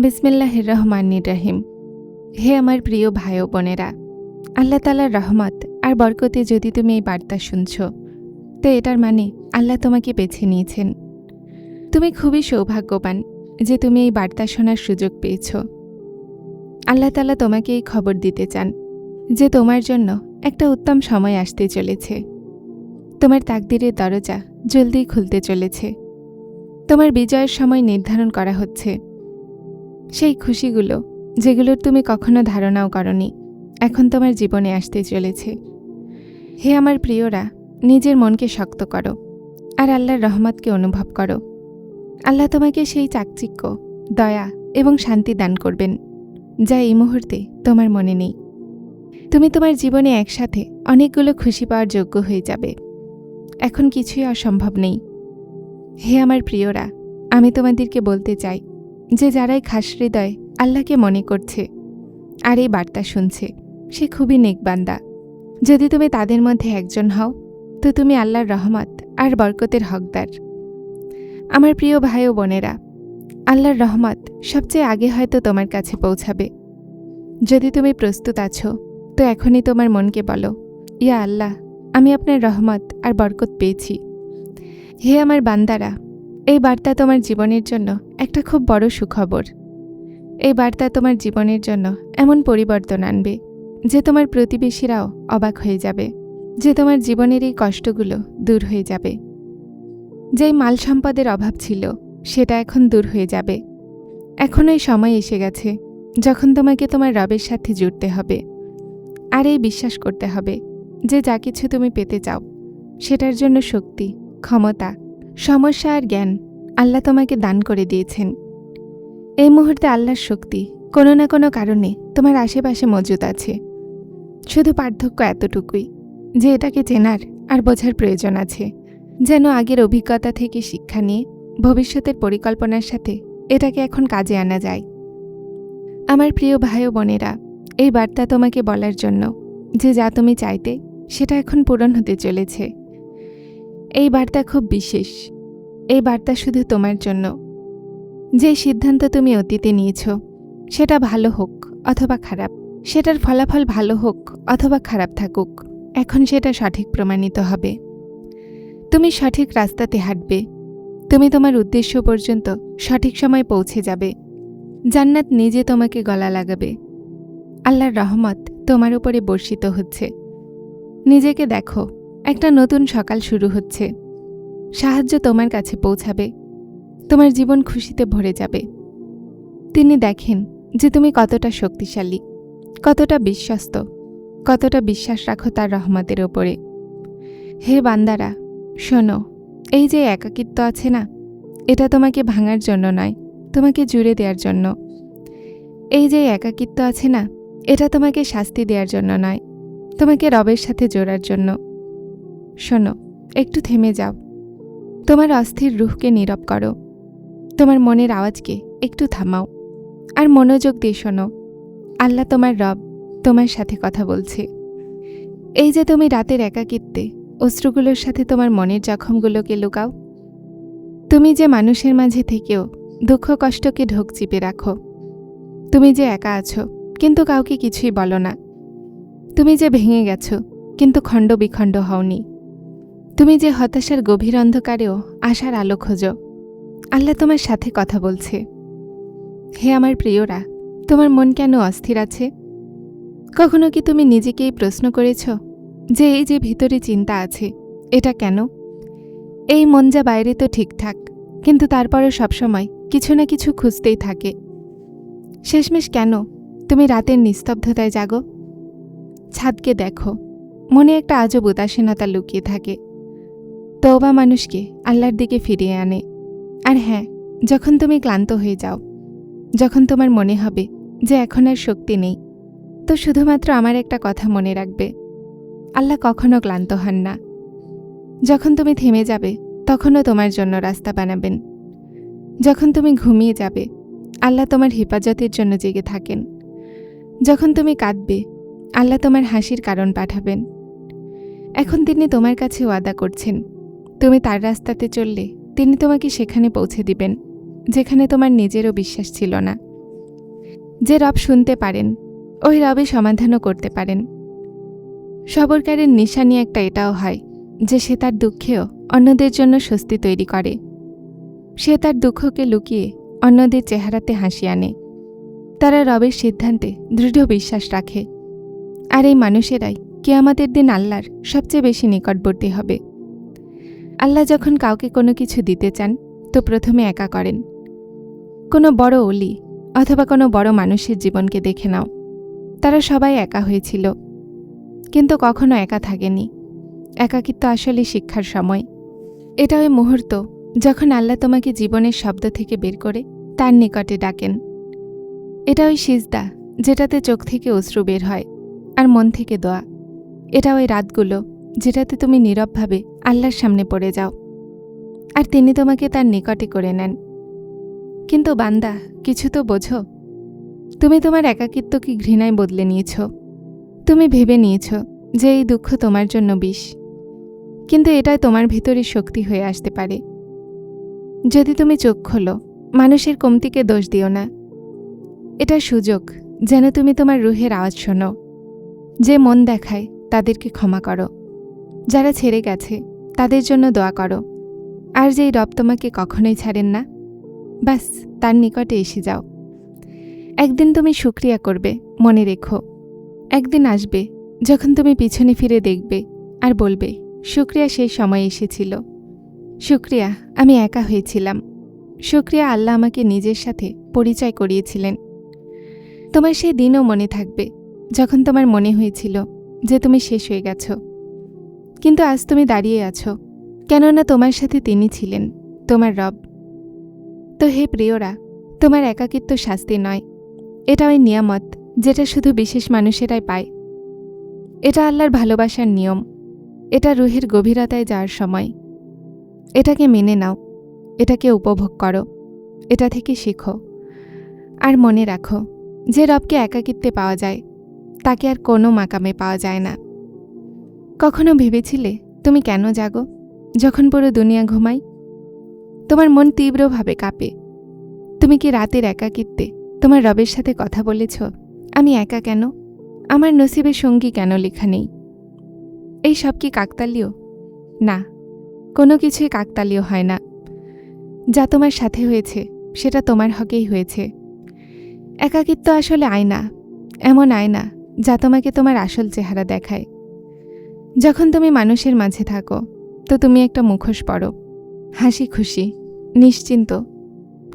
বিসমিল্লাহির রহমানির রহিম। হে আমার প্রিয় ভাই ও বোনেরা, আল্লাহ তাআলার রহমত আর বরকতে যদি তুমি এই বার্তা শুনছ, তো এটার মানে আল্লাহ তোমাকে বেছে নিয়েছেন। তুমি খুবই সৌভাগ্যবান যে তুমি এই বার্তা শোনার সুযোগ পেয়েছ। আল্লাহ তাআলা তোমাকে এই খবর দিতে চান যে তোমার জন্য একটা উত্তম সময় আসতে চলেছে। তোমার তাকদীরের দরজা জলদি খুলতে চলেছে। তোমার বিজয়ের সময় নির্ধারণ করা হচ্ছে। সেই খুশিগুলো যেগুলোর তুমি কখনো ধারণাও করনি, এখন তোমার জীবনে আসতে চলেছে। হে আমার প্রিয়রা, নিজের মনকে শক্ত করো আর আল্লাহর রহমতকে অনুভব করো। আল্লাহ তোমাকে সেই চাকচিক্য, দয়া এবং শান্তি দান করবেন যা এই মুহূর্তে তোমার মনে নেই। তুমি তোমার জীবনে একসাথে অনেকগুলো খুশি পাওয়ার যোগ্য হয়ে যাবে। এখন কিছুই অসম্ভব নেই। হে আমার প্রিয়রা, আমি তোমাদেরকে বলতে চাই যে যারাই খাস হৃদয় আল্লাহকে মনে করছে আর এই বার্তা শুনছে, সে খুবই নেকবান্দা। যদি তুমি তাদের মধ্যে একজন হও, তো তুমি আল্লাহর রহমত আর বরকতের হকদার। আমার প্রিয় ভাই ও বোনেরা, আল্লাহর রহমত সবচেয়ে আগে হয়তো তোমার কাছে পৌঁছাবে। যদি তুমি প্রস্তুত আছো, তো এখনই তোমার মনকে বলো, ইয়া আল্লাহ, আমি আপনার রহমত আর বরকত পেয়েছি। হে আমার বান্দারা, এই বার্তা তোমার জীবনের জন্য একটা খুব বড় সুখবর। এই বার্তা তোমার জীবনের জন্য এমন পরিবর্তন আনবে যে তোমার প্রতিবেশীরাও অবাক হয়ে যাবে, যে তোমার জীবনের এই কষ্টগুলো দূর হয়ে যাবে। যেই মাল সম্পদের অভাব ছিল, সেটা এখন দূর হয়ে যাবে। এখন এই সময় এসে গেছে যখন তোমাকে তোমার রবের সাথে জুড়তে হবে আর এই বিশ্বাস করতে হবে যে যা কিছু তুমি পেতে চাও, সেটার জন্য শক্তি, ক্ষমতা, সমস্যা আর জ্ঞান আল্লাহ তোমাকে দান করে দিয়েছেন। এই মুহূর্তে আল্লাহর শক্তি কোনো না কোনো কারণে তোমার আশেপাশে মজুদ আছে। শুধু পার্থক্য এতটুকুই যে এটাকে চেনার আর বোঝার প্রয়োজন আছে, যেন আগের অভিজ্ঞতা থেকে শিক্ষা নিয়ে ভবিষ্যতের পরিকল্পনার সাথে এটাকে এখন কাজে আনা যায়। আমার প্রিয় ভাই ও বোনেরা, এই বার্তা তোমাকে বলার জন্য যে যা তুমি চাইতে সেটা এখন পূরণ হতে চলেছে। এই বার্তা খুব বিশেষ। এই বার্তা শুধু তোমার জন্য। যে সিদ্ধান্ত তুমি অতীতে নিয়েছ, সেটা ভালো হোক অথবা খারাপ, সেটার ফলাফল ভালো হোক অথবা খারাপ থাকুক, এখন সেটা সঠিক প্রমাণিত হবে। তুমি সঠিক রাস্তাতে হাঁটবে। তুমি তোমার উদ্দেশ্য পর্যন্ত সঠিক সময় পৌঁছে যাবে। জান্নাত নিজে তোমাকে গলা লাগাবে। আল্লাহর রহমত তোমার উপরে বর্ষিত হচ্ছে। নিজেকে দেখো, একটা নতুন সকাল শুরু হচ্ছে। সাহায্য তোমার কাছে পৌঁছাবে। তোমার জীবন খুশিতে ভরে যাবে। তিনি দেখেন যে তুমি কতটা শক্তিশালী, কতটা বিশ্বস্ত, কতটা বিশ্বাস রাখো তার রহমতের ওপরে। হে বান্দারা, শোনো, এই যে একাকিত্ব আছে না, এটা তোমাকে ভাঙার জন্য নয়, তোমাকে জুড়ে দেওয়ার জন্য। এই যে একাকিত্ব আছে না, এটা তোমাকে শাস্তি দেওয়ার জন্য নয়, তোমাকে রবের সাথে জোড়ার জন্য। শোনো, একটু থেমে যাও। তোমার অস্থির রুহকে নীরব করো। তোমার মনের আওয়াজকে একটু থামাও আর মনোযোগ দিয়ে শোনো। আল্লাহ তোমার রব তোমার সাথে কথা বলছে। এই যে তুমি রাতের একাকিত্বে অশ্রুগুলোর সাথে তোমার মনের জখমগুলোকে লুকাও, তুমি যে মানুষের মাঝে থেকেও দুঃখ কষ্টকে ঢোক চিপে রাখো, তুমি যে একা আছো কিন্তু কাউকে কিছুই বলো না, তুমি যে ভেঙে গেছো কিন্তু খণ্ড বিখণ্ড হওনি, তুমি যে হতাশার গভীর অন্ধকারেও আশার আলো খোঁজো, আল্লাহ তোমার সাথে কথা বলছে। হে আমার প্রিয়রা, তোমার মন কেন অস্থির আছে? কখনো কি তুমি নিজেকেই প্রশ্ন করেছ যে এই যে ভিতরে চিন্তা আছে, এটা কেন? এই মন যা বাইরে তো ঠিকঠাক, কিন্তু তারপরও সবসময় কিছু না কিছু খুঁজতেই থাকে। শেষমেশ কেন তুমি রাতের নিস্তব্ধতায় জাগো? ছাদকে দেখো, মনে একটা আজব উদাসীনতা লুকিয়ে থাকে। তওবা মানুষকে আল্লাহর দিকে ফিরিয়ে আনে। আর হ্যাঁ, যখন তুমি ক্লান্ত হয়ে যাও, যখন তোমার মনে হবে যে এখন আর শক্তি নেই, তো শুধুমাত্র আমার একটা কথা মনে রাখবে, আল্লাহ কখনো ক্লান্ত হন না। যখন তুমি থেমে যাবে, তখনও তোমার জন্য রাস্তা বানাবেন। যখন তুমি ঘুমিয়ে যাবে, আল্লাহ তোমার হেফাজতের জন্য জেগে থাকেন। যখন তুমি কাঁদবে, আল্লাহ তোমার হাসির কারণ পাঠাবেন। এখন তিনি তোমার কাছে ওয়াদা করছেন, তুমি তার রাস্তাতে চললে তিনি তোমাকে সেখানে পৌঁছে দিবেন যেখানে তোমার নিজেরও বিশ্বাস ছিল না। যে রব শুনতে পারেন, ওই রবে সমাধানও করতে পারেন। সবরকারের নিশানি একটা এটাও হয় যে সে তার দুঃখেও অন্যদের জন্য স্বস্তি তৈরি করে। সে তার দুঃখকে লুকিয়ে অন্যদের চেহারাতে হাসি আনে। তারা রবের সিদ্ধান্তে দৃঢ় বিশ্বাস রাখে। আর এই মানুষেরাই কিয়ামতের দিন আল্লাহর সবচেয়ে বেশি নিকটবর্তী হবে। আল্লাহ যখন কাউকে কোনো কিছু দিতে চান তো প্রথমে একা করেন। কোনো বড় অলি অথবা কোনো বড় মানুষের জীবনকে দেখে নাও, তারা সবাই একা হয়েছিল, কিন্তু কখনো একা থাকেনি। একাকিত্ব আসলে শিক্ষার সময়। এটা ওই মুহূর্ত যখন আল্লাহ তোমাকে জীবনের শব্দ থেকে বের করে তার নিকটে ডাকেন। এটা ওই সিজদা যেটাতে চোখ থেকে অশ্রু বের হয় আর মন থেকে দোয়া। এটা ওই রাতগুলো যেটাতে তুমি নীরবভাবে আল্লাহর সামনে পড়ে যাও আর তিনি তোমাকে তার নিকটে করে নেন। কিন্তু বান্দা, কিছু তো বোঝো। তুমি তোমার একাকিত্বকে ঘৃণায় বদলে নিয়েছ। তুমি ভেবে নিয়েছ যে এই দুঃখ তোমার জন্য বিষ, কিন্তু এটাই তোমার ভিতরে শক্তি হয়ে আসতে পারে। যদি তুমি চোখ খোলো, মানুষের কমতিকে দোষ দিও না। এটা সুযোগ যেন তুমি তোমার রুহের আওয়াজ শোনো। যে মন দেখায় তাদেরকে ক্ষমা করো, যারা ছেড়ে গেছে তাদের জন্য দোয়া করো। আর যেই রব তোমাকে কখনোই ছাড়েন না, ব্যাস তার নিকটে এসে যাও। একদিন তুমি শুকরিয়া করবে, মনে রেখো। একদিন আসবে যখন তুমি পিছনে ফিরে দেখবে আর বলবে, শুকরিয়া সেই সময় এসেছিল। শুকরিয়া আমি একা হয়েছিলাম। শুকরিয়া আল্লাহ আমাকে নিজের সাথে পরিচয় করিয়েছিলেন। তোমার সেই দিনও মনে থাকবে যখন তোমার মনে হয়েছিল যে তুমি শেষ হয়ে গেছ, কিন্তু আজ তুমি দাঁড়িয়ে আছো, কেননা তোমার সাথে তিনি ছিলেন, তোমার রব। তো হে প্রিয়রা, তোমার একাকিত্ব শাস্তি নয়, এটা ওই নিয়ামত যেটা শুধু বিশেষ মানুষেরাই পায়। এটা আল্লাহর ভালোবাসার নিয়ম। এটা রুহের গভীরতায় যাওয়ার সময়। এটাকে মেনে নাও, এটাকে উপভোগ করো, এটা থেকে শেখো। আর মনে রাখো, যে রবকে একাকিত্বে পাওয়া যায় তাকে আর কোনো মাকামে পাওয়া যায় না। কখনো ভেবেছিলে তুমি কেন জাগো যখন পুরো দুনিয়া ঘুমায়? তোমার মন তীব্রভাবে কাঁপে। তুমি কি রাতের একাকিত্বে তোমার রবের সাথে কথা বলেছ, আমি একা কেন? আমার নসিবের সঙ্গী কেন লেখা নেই? এই সব কি কাকতালীয়? না, কোনো কিছুই কাকতালীয় হয় না। যা তোমার সাথে হয়েছে সেটা তোমার হকেই হয়েছে। একাকিত্ব আসলে আয়না, এমন আয়না যা তোমাকে তোমার আসল চেহারা দেখায়। যখন তুমি মানুষের মাঝে থাকো তো তুমি একটা মুখোশ পরো, হাসি খুশি, নিশ্চিন্ত।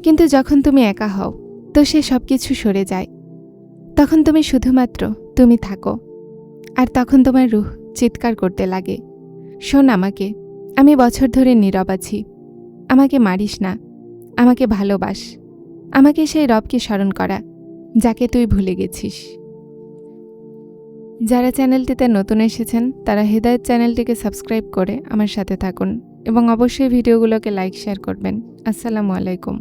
কিন্তু যখন তুমি একা হও তো সে সব কিছু সরে যায়। তখন তুমি শুধুমাত্র তুমি থাকো, আর তখন তোমার রুহ চিৎকার করতে লাগে, শোন আমাকে, আমি বছর ধরে নীরব আছি, আমাকে মারিস না, আমাকে ভালোবাস, আমাকে সেই রবকে স্মরণ করা যাকে তুই ভুলে গেছিস। যারা চ্যানেলটিতে নতুন এসেছেন তারা হেদায়েত চ্যানেলটিকে সাবস্ক্রাইব করে আমার সাথে থাকুন এবং অবশ্যই ভিডিওগুলোকে লাইক শেয়ার করবেন। আসসালামু আলাইকুম।